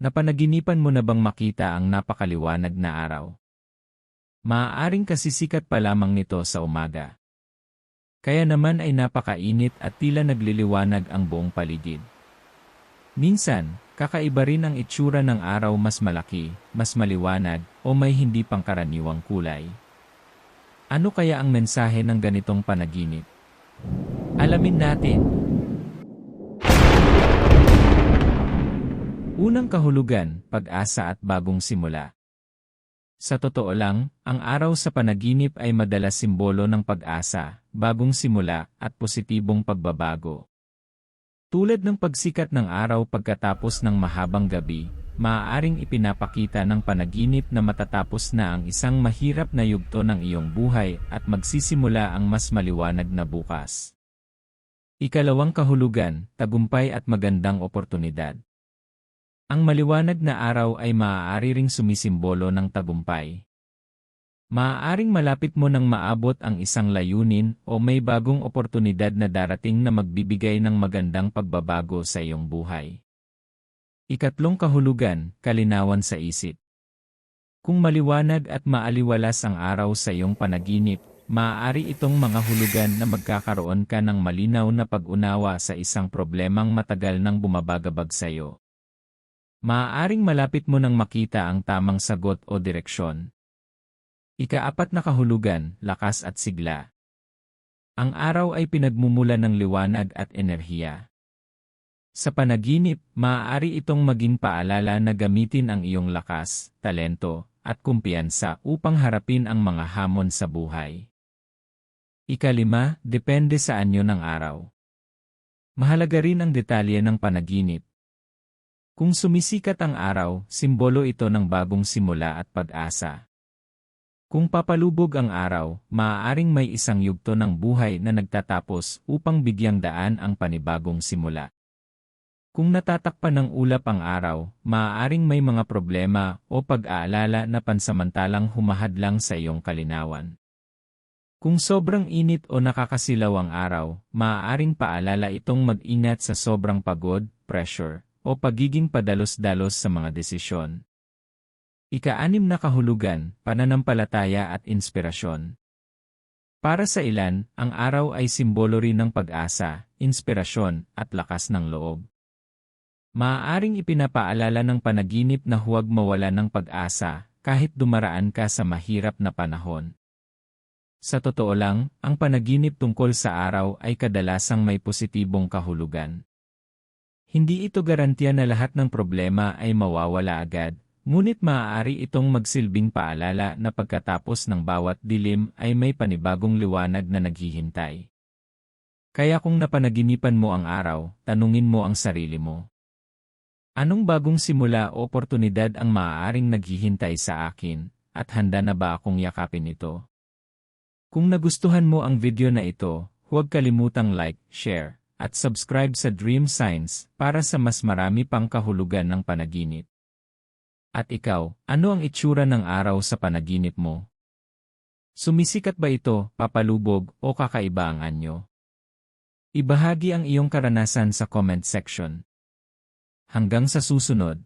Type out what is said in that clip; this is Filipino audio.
Napanaginipan mo na bang makita ang napakaliwanag na araw? Maaaring kasisikat pa lamang nito sa umaga. Kaya naman ay napakainit at tila nagliliwanag ang buong paligid. Minsan, kakaiba rin ang itsura ng araw, mas malaki, mas maliwanag, o may hindi pangkaraniwang kulay. Ano kaya ang mensahe ng ganitong panaginip? Alamin natin. Unang kahulugan, pag-asa at bagong simula. Sa totoo lang, ang araw sa panaginip ay madalas simbolo ng pag-asa, bagong simula, at positibong pagbabago. Tulad ng pagsikat ng araw pagkatapos ng mahabang gabi, maaaring ipinapakita ng panaginip na matatapos na ang isang mahirap na yugto ng iyong buhay at magsisimula ang mas maliwanag na bukas. Ikalawang kahulugan, tagumpay at magandang oportunidad. Ang maliwanag na araw ay maaari ring sumisimbolo ng tagumpay. Maaaring malapit mo nang maabot ang isang layunin o may bagong oportunidad na darating na magbibigay ng magandang pagbabago sa iyong buhay. Ikatlong kahulugan, kalinawan sa isip. Kung maliwanag at maaliwalas ang araw sa iyong panaginip, maaari itong mga hulugan na magkakaroon ka ng malinaw na pag-unawa sa isang problemang matagal nang bumabagabag sa iyo. Maaaring malapit mo nang makita ang tamang sagot o direksyon. Ikaapat na kahulugan, lakas at sigla. Ang araw ay pinagmumula ng liwanag at enerhiya. Sa panaginip, maaari itong maging paalala na gamitin ang iyong lakas, talento, at kumpiyansa upang harapin ang mga hamon sa buhay. Ikalima, depende sa anyo ng araw. Mahalaga rin ang detalye ng panaginip. Kung sumisikat ang araw, simbolo ito ng bagong simula at pag-asa. Kung papalubog ang araw, maaaring may isang yugto ng buhay na nagtatapos upang bigyang daan ang panibagong simula. Kung natatakpan ng ulap ang araw, maaaring may mga problema o pag-aalala na pansamantalang humahadlang sa iyong kalinawan. Kung sobrang init o nakakasilaw ang araw, maaaring paalala itong mag-ingat sa sobrang pagod, pressure, o pagiging padalos-dalos sa mga desisyon. Ika-6 na kahulugan, pananampalataya at inspirasyon. Para sa ilan, ang araw ay simbolo rin ng pag-asa, inspirasyon, at lakas ng loob. Maaaring ipinapaalala ng panaginip na huwag mawala ng pag-asa, kahit dumaraan ka sa mahirap na panahon. Sa totoo lang, ang panaginip tungkol sa araw ay kadalasang may positibong kahulugan. Hindi ito garantiya na lahat ng problema ay mawawala agad, ngunit maaari itong magsilbing paalala na pagkatapos ng bawat dilim ay may panibagong liwanag na naghihintay. Kaya kung napanaginipan mo ang araw, tanungin mo ang sarili mo. Anong bagong simula o oportunidad ang maaaring naghihintay sa akin, at handa na ba akong yakapin ito? Kung nagustuhan mo ang video na ito, huwag kalimutang like, share, at subscribe sa Dream Science para sa mas marami pang kahulugan ng panaginip. At ikaw, ano ang itsura ng araw sa panaginip mo? Sumisikat ba ito, papalubog, o kakaiba ang anyo? Ibahagi ang iyong karanasan sa comment section. Hanggang sa susunod.